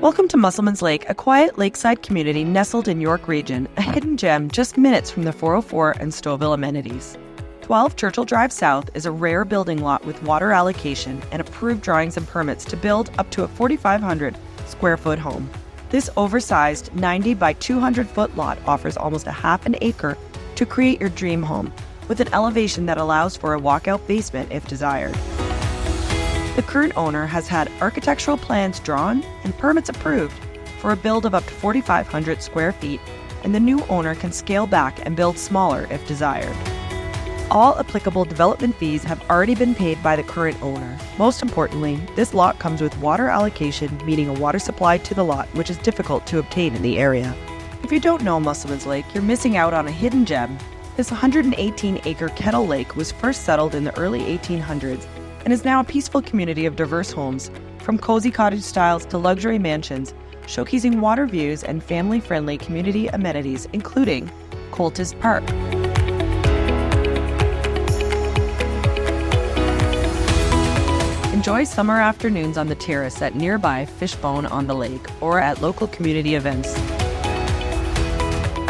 Welcome to Musselman's Lake, a quiet lakeside community nestled in York Region, a hidden gem just minutes from the 404 and Stouffville amenities. 12 Churchill Drive South is a rare building lot with water allocation and approved drawings and permits to build up to a 4,500 square foot home. This oversized 90 by 200 foot lot offers almost a half an acre to create your dream home, with an elevation that allows for a walkout basement if desired. The current owner has had architectural plans drawn and permits approved for a build of up to 4,500 square feet, and the new owner can scale back and build smaller if desired. All applicable development fees have already been paid by the current owner. Most importantly, this lot comes with water allocation, meaning a water supply to the lot, which is difficult to obtain in the area. If you don't know Musselman's Lake, you're missing out on a hidden gem. This 118-acre Kettle Lake was first settled in the early 1800s and is now a peaceful community of diverse homes, from cozy cottage styles to luxury mansions, showcasing water views and family-friendly community amenities, including Coltis Park. Enjoy summer afternoons on the terrace at nearby Fishbone on the Lake or at local community events.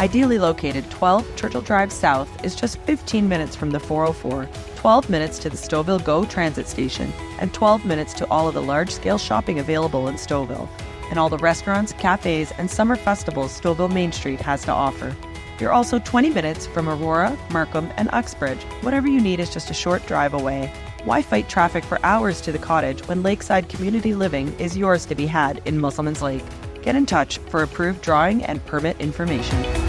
Ideally located, 12 Churchill Drive South is just 15 minutes from the 404, 12 minutes to the Stouffville GO transit station, and 12 minutes to all of the large-scale shopping available in Stouffville, and all the restaurants, cafes, and summer festivals Stouffville Main Street has to offer. You're also 20 minutes from Aurora, Markham, and Uxbridge. Whatever you need is just a short drive away. Why fight traffic for hours to the cottage when lakeside community living is yours to be had in Musselman's Lake? Get in touch for approved drawing and permit information.